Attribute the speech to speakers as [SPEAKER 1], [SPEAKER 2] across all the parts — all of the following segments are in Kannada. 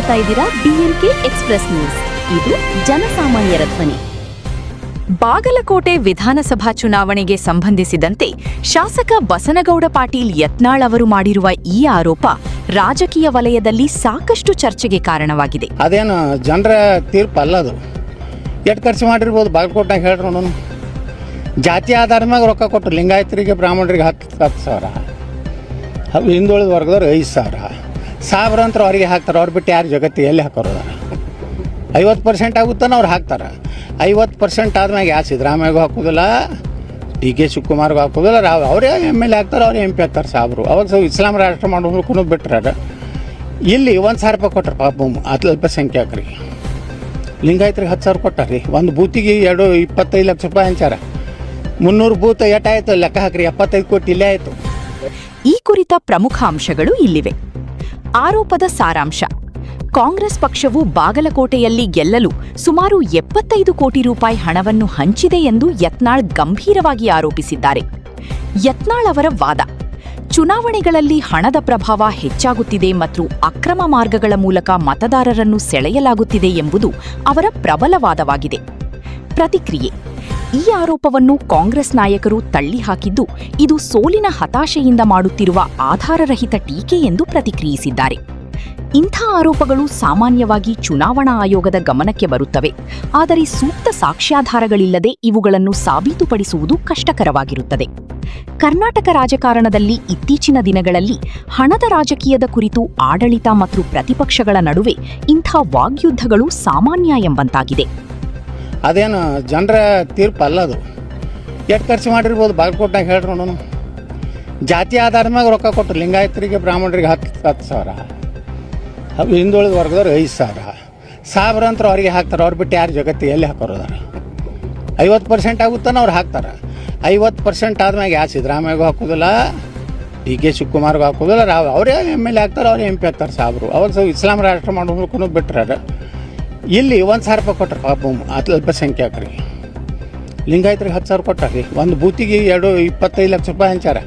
[SPEAKER 1] ನೋಡ್ತಾ ಇದ್ದೀರಾ DNK ಎಕ್ಸ್‌ಪ್ರೆಸ್ ನ್ಯೂಸ್. ಇದು ಜನಸಾಮಾನ್ಯರ ಧ್ವನಿ. ಬಾಗಲಕೋಟೆ ವಿಧಾನಸಭಾ ಚುನಾವಣೆಗೆ ಸಂಬಂಧಿಸಿದಂತೆ ಶಾಸಕ ಬಸನಗೌಡ ಪಾಟೀಲ್ ಯತ್ನಾಳ್ ಅವರು ಮಾಡಿರುವ ಈ ಆರೋಪ ರಾಜಕೀಯ ವಲಯದಲ್ಲಿ ಸಾಕಷ್ಟು ಚರ್ಚೆಗೆ ಕಾರಣವಾಗಿದೆ.
[SPEAKER 2] ಅದೇನು ಜನರ ತೀರ್ಪು ಅಲ್ಲದು. ಎಷ್ಟು ಖರ್ಚು ಮಾಡಿರ್ಬೋದು ಬಾಗಲಕೋಟೆಗೆ ಹೇಳ್ರಿ ನೋಡೋಣ. ಜಾತಿ ಆಧಾರದ ಮ್ಯಾಗ ರೊಕ್ಕ ಕೊಟ್ಟರು. ಲಿಂಗಾಯತರಿಗೆ ಬ್ರಾಹ್ಮಣರಿಗೆ 10,000, ಹಿಂದುಳಿದ ವರ್ಗದವ್ರು 5,000, ಸಾವಿರಾಂತರ ಅವ್ರಿಗೆ ಹಾಕ್ತಾರೆ. ಅವ್ರು ಬಿಟ್ಟು ಯಾರು ಜಗತ್ತಿಗೆ ಎಲ್ಲಿ ಹಾಕೋರು? 50% ಆಗುತ್ತಾನೆ ಅವ್ರು ಹಾಕ್ತಾರೆ. 50% ಆದ್ಮ್ಯಾಗ ಯಾರು ಸಿದ್ದರಾಮಯ್ಯಗೂ ಹಾಕೋದಿಲ್ಲ, DK ಶಿವಕುಮಾರ್ಗೂ ಹಾಕೋದಿಲ್ಲ, ಅವರೇ MLA ಆಗ್ತಾರೆ, ಅವ್ರೇ MP ಆಗ್ತಾರೆ ಸಾಬ್ರು. ಅವಾಗ ಇಸ್ಲಾಂ ರಾಷ್ಟ್ರ ಮಾಡೋದಕ್ಕೂ ಬಿಟ್ಟರೆ ಇಲ್ಲಿ 1,000 ರೂಪಾಯಿ ಕೊಟ್ಟರು ಪಾಪ ಅಲ್ಪಸಂಖ್ಯಾತರಿಗೆ. ಲಿಂಗಾಯತರಿಗೆ 10,000 ಕೊಟ್ಟಾರ್ರಿ. ಒಂದು ಬೂತಿಗೆ 25 ಲಕ್ಷ ರೂಪಾಯಿ ಹಂಚಾರ. 300 ಬೂತ್ ಎಷ್ಟಾಯಿತು ಲೆಕ್ಕ ಹಾಕ್ರಿ, 75 ಕೋಟಿ ಇಲ್ಲೇ ಆಯಿತು.
[SPEAKER 1] ಈ ಕುರಿತ ಪ್ರಮುಖ ಅಂಶಗಳು ಇಲ್ಲಿವೆ. ಆರೋಪದ ಸಾರಾಂಶ: ಕಾಂಗ್ರೆಸ್ ಪಕ್ಷವು ಬಾಗಲಕೋಟೆಯಲ್ಲಿ ಗೆಲ್ಲಲು ಸುಮಾರು 75 ಕೋಟಿ ರೂಪಾಯಿ ಹಣವನ್ನು ಹಂಚಿದೆ ಎಂದು ಯತ್ನಾಳ್ ಗಂಭೀರವಾಗಿ ಆರೋಪಿಸಿದ್ದಾರೆ. ಯತ್ನಾಳ್ ಅವರ ವಾದ: ಚುನಾವಣೆಗಳಲ್ಲಿ ಹಣದ ಪ್ರಭಾವ ಹೆಚ್ಚಾಗುತ್ತಿದೆ ಮತ್ತು ಅಕ್ರಮ ಮಾರ್ಗಗಳ ಮೂಲಕ ಮತದಾರರನ್ನು ಸೆಳೆಯಲಾಗುತ್ತಿದೆ ಎಂಬುದು ಅವರ ಪ್ರಬಲ ವಾದವಾಗಿದೆ. ಪ್ರತಿಕ್ರಿಯೆ: ಈ ಆರೋಪವನ್ನು ಕಾಂಗ್ರೆಸ್ ನಾಯಕರು ತಳ್ಳಿಹಾಕಿದ್ದು ಇದು ಸೋಲಿನ ಹತಾಶೆಯಿಂದ ಮಾಡುತ್ತಿರುವ ಆಧಾರರಹಿತ ಟೀಕೆ ಎಂದು ಪ್ರತಿಕ್ರಿಯಿಸಿದ್ದಾರೆ. ಇಂಥ ಆರೋಪಗಳು ಸಾಮಾನ್ಯವಾಗಿ ಚುನಾವಣಾ ಆಯೋಗದ ಗಮನಕ್ಕೆ ಬರುತ್ತವೆ, ಆದರೆ ಸೂಕ್ತ ಸಾಕ್ಷ್ಯಾಧಾರಗಳಿಲ್ಲದೆ ಇವುಗಳನ್ನು ಸಾಬೀತುಪಡಿಸುವುದು ಕಷ್ಟಕರವಾಗಿರುತ್ತದೆ. ಕರ್ನಾಟಕ ರಾಜಕಾರಣದಲ್ಲಿ ಇತ್ತೀಚಿನ ದಿನಗಳಲ್ಲಿ ಹಣದ ರಾಜಕೀಯದ ಕುರಿತು ಆಡಳಿತ ಮತ್ತು ಪ್ರತಿಪಕ್ಷಗಳ ನಡುವೆ ಇಂಥ ವಾಗ್ಯುದ್ಧಗಳು ಸಾಮಾನ್ಯ ಎಂಬಂತಾಗಿದೆ.
[SPEAKER 2] ಅದೇನು ಜನರ ತೀರ್ಪು ಅಲ್ಲದು. ಎಷ್ಟು ಖರ್ಚು ಮಾಡಿರ್ಬೋದು ಬಾಗಲಕೋಟೆಗೆ ಹೇಳ್ರಿ ನೋಡೋಣ. ಜಾತಿ ಆಧಾರದ ಮ್ಯಾಗ ರೊಕ್ಕ ಕೊಟ್ಟರು. ಲಿಂಗಾಯತರಿಗೆ ಬ್ರಾಹ್ಮಣರಿಗೆ 10,000, ಹಿಂದುಳಿದ ವರ್ಗದವ್ರು 5,000, ಸಾವಿರಾಂತರ ಅವ್ರಿಗೆ ಹಾಕ್ತಾರೆ. ಅವ್ರು ಬಿಟ್ಟು ಯಾರು ಜಗತ್ತಿಗೆ ಎಲ್ಲಿ ಹಾಕೋರು? 50% ಆಗುತ್ತಾನೆ ಅವ್ರು ಹಾಕ್ತಾರೆ. 50% ಆದ್ಮ್ಯಾಗ ಯಾರು ಸಿದ್ದರಾಮಯ್ಯಗೂ ಹಾಕೋದಿಲ್ಲ, DK ಶಿವಕುಮಾರ್ಗೂ ಹಾಕೋದಿಲ್ಲ, ಅವರೇ MLA ಆಗ್ತಾರೆ, ಅವರೇ MP ಆಗ್ತಾರೆ ಸಾಬ್ರು. ಅವಾಗ ಇಸ್ಲಾಂ ರಾಷ್ಟ್ರ ಮಾಡೋದಕ್ಕೂ ಬಿಟ್ಟರೆ ಇಲ್ಲಿ 1,000 ರೂಪಾಯಿ ಕೊಟ್ಟರು ಪಾಪ ಅಲ್ಪಸಂಖ್ಯಾತರಿಗೆ. ಲಿಂಗಾಯತರಿಗೆ 10,000 ಕೊಟ್ಟಾರ್ರಿ. ಒಂದು ಬೂತಿಗೆ 25 ಲಕ್ಷ ರೂಪಾಯಿ ಹಂಚಾರ.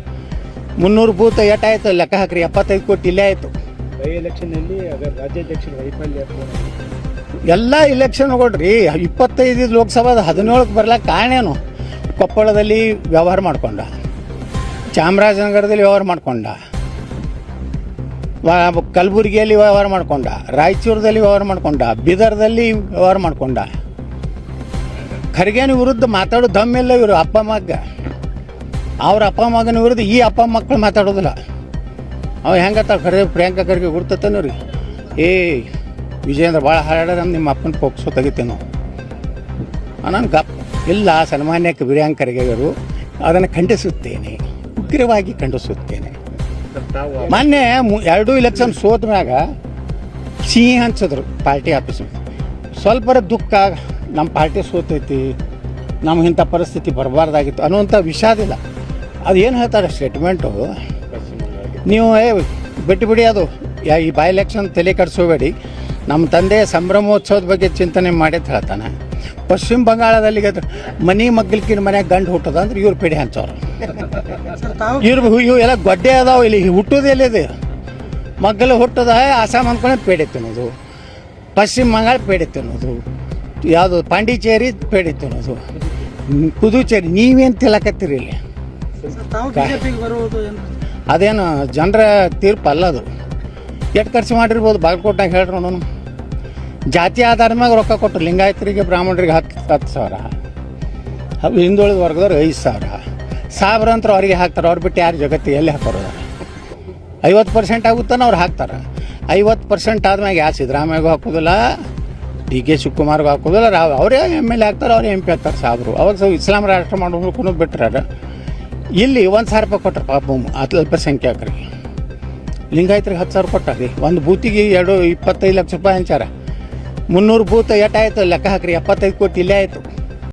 [SPEAKER 2] 300 ಬೂತ್ ಎಷ್ಟಾಯಿತು ಲೆಕ್ಕ ಹಾಕ್ರಿ, 75 ಕೋಟಿ ಇಲ್ಲೇ ಆಯಿತು.
[SPEAKER 3] ಎಲೆಕ್ಷನ್ನಲ್ಲಿ ರಾಜ್ಯಾಧ್ಯಕ್ಷರ ವೈಫಲ್ಯ
[SPEAKER 2] ಎಲ್ಲ ಇಲೆಕ್ಷನ್ ಕೊಡ್ರಿ. 25 ಲೋಕಸಭಾದ 17ಕ್ಕೆ ಬರ್ಲಾಕ ಕಾರಣ ಏನು? ಕೊಪ್ಪಳದಲ್ಲಿ ವ್ಯವಹಾರ ಮಾಡ್ಕೊಂಡ, ಚಾಮರಾಜನಗರದಲ್ಲಿ ವ್ಯವಹಾರ ಮಾಡ್ಕೊಂಡ, ಕಲಬುರಗಿಯಲ್ಲಿ ವ್ಯವಹಾರ ಮಾಡ್ಕೊಂಡ, ರಾಯಚೂರದಲ್ಲಿ ವ್ಯವಹಾರ ಮಾಡ್ಕೊಂಡ, ಬೀದರ್ದಲ್ಲಿ ವ್ಯವಹಾರ ಮಾಡ್ಕೊಂಡ. ಖರ್ಗೆನ ವಿರುದ್ಧ ಮಾತಾಡೋ ದಮ್ಮೆಲ್ಲ ಇವರು ಅಪ್ಪ ಮಗ. ಅವ್ರ ಅಪ್ಪ ಮಗನ ವಿರುದ್ಧ ಈ ಅಪ್ಪ ಮಕ್ಕಳು ಮಾತಾಡೋದಿಲ್ಲ. ಅವ ಹೆಂಗತ್ತ ಪ್ರಿಯಾಂಕಾ ಖರ್ಗೆ ಗುರ್ತತೇನೋ ರೀ. ವಿಜಯೇಂದ್ರ ಭಾಳ ಹಾರಾಡ್ರೆ ನಿಮ್ಮ ಅಪ್ಪನ ಪೋಕ್ಸೋ ತೆಗಿತೇನೋ ನಾನು ಗಪ್ ಇಲ್ಲ. ಸನ್ಮಾನ್ಯಕ್ಕೆ ಪ್ರಿಯಾಂಕಾ ಖರ್ಗೆಯವರು ಅದನ್ನು ಖಂಡಿಸುತ್ತೇನೆ, ಉಗ್ರವಾಗಿ ಖಂಡಿಸುತ್ತೇನೆ. ಮೊನ್ನೆ 2 ಇಲೆಕ್ಷನ್ ಸೋತ ಮ್ಯಾಗ ಸಿಹಿ ಹಂಚಿದ್ರು ಪಾರ್ಟಿ ಆಫೀಸ್. ಸ್ವಲ್ಪ ದುಃಖ, ನಮ್ಮ ಪಾರ್ಟಿ ಸೋತೈತಿ, ನಮ್ಗೆ ಇಂಥ ಪರಿಸ್ಥಿತಿ ಬರಬಾರ್ದಾಗಿತ್ತು ಅನ್ನುವಂಥ ವಿಷಾದಿಲ್ಲ. ಅದು ಏನು ಹೇಳ್ತಾರೆ ಸ್ಟೇಟ್ಮೆಂಟು, ನೀವು ಬಿಟ್ಟು ಅದು ಈ ಬೈ ಎಲೆಕ್ಷನ್ ತಲೆ ಕೆಡಿಸೋಬೇಡಿ, ನಮ್ಮ ತಂದೆ ಸಂಭ್ರಮೋತ್ಸವದ ಬಗ್ಗೆ ಚಿಂತನೆ ಮಾಡಿ ಅಂತ ಹೇಳ್ತಾನೆ. ಪಶ್ಚಿಮ ಬಂಗಾಳದಲ್ಲಿ ಮನೆ ಮಗ್ಗಲ್ಕಿನ ಮನ್ಯಾಗ ಗಂಡು ಹುಟ್ಟದ ಅಂದ್ರೆ ಇವ್ರು ಪೇಡೆ ಹಂಚೋರು. ಇವು ಎಲ್ಲ ಗೊಡ್ಡೆ ಅದಾವ. ಇಲ್ಲಿ ಹುಟ್ಟೋದು ಎಲ್ಲಿದೆ? ಮಗ್ಗಲು ಹುಟ್ಟದ ಆಸಾಮ್ ಅಂದ್ಕೊಂಡೆ ಪೇಡೆ ತಿನ್ನೋದು, ಪಶ್ಚಿಮ ಬಂಗಾಳ ಪೇಡೆ ತಿನ್ನೋದು, ಯಾವುದು ಪಾಂಡಿಚೇರಿ ಪೇಡೆ ತಿನ್ನೋದು, ಪುದುಚೇರಿ. ನೀವೇನು ತಿಳಕತ್ತೀರಿ ಇಲ್ಲಿ? ಅದೇನು ಜನರ ತೀರ್ಪು ಅಲ್ಲದು. ಎಷ್ಟು ಖರ್ಚು ಮಾಡಿರ್ಬೋದು ಬಾಗಲಕೋಟೆಗೆ ಹೇಳ್ರಿ ನೋಡೋಣ. ಜಾತಿ ಆಧಾರದ ಮ್ಯಾಗ ರೊಕ್ಕ ಕೊಟ್ಟರು. ಲಿಂಗಾಯತರಿಗೆ ಬ್ರಾಹ್ಮಣರಿಗೆ 10,000, ಹಿಂದುಳಿದ ವರ್ಗದವ್ರು 5,000, ಸಾವಿರಾಂತರ ಅವ್ರಿಗೆ ಹಾಕ್ತಾರೆ. ಅವ್ರು ಬಿಟ್ಟು ಯಾರು ಜಗತ್ತಿಗೆ ಎಲ್ಲಿ ಹಾಕೋರು? 50% ಆಗುತ್ತಾನೆ ಅವ್ರು ಹಾಕ್ತಾರೆ. 50% ಆದ್ಮ್ಯಾಗ ಯಾರು ಸಿದ್ದರಾಮಯ್ಯಗೂ ಹಾಕೋದಿಲ್ಲ, DK ಶಿವಕುಮಾರ್ಗೂ ಹಾಕೋದಿಲ್ಲ, ಅವರೇ MLA ಆಗ್ತಾರೆ, ಅವರೇ MP ಆಗ್ತಾರೆ ಸಾಬ್ರು. ಅವಾಗ ಇಸ್ಲಾಂ ರಾಷ್ಟ್ರ ಮಾಡೋದಕ್ಕೂ ಬಿಟ್ಟರೆ ಇಲ್ಲಿ 1,000 ರೂಪಾಯಿ ಕೊಟ್ಟರು ಪಾಪ ಅಲ್ಪಸಂಖ್ಯಾತರಿಗೆ. ಲಿಂಗಾಯತರಿಗೆ 10,000 ಕೊಟ್ಟಾರ್ರಿ. ಒಂದು ಬೂತಿಗೆ 25 ಲಕ್ಷ ರೂಪಾಯಿ ಹಂಚಾರ. 300 ಬೂತ್ ಎಷ್ಟಾಯಿತು ಲೆಕ್ಕ ಹಾಕ್ರಿ, 75 ಕೋಟಿ ಇಲ್ಲೇ ಆಯಿತು.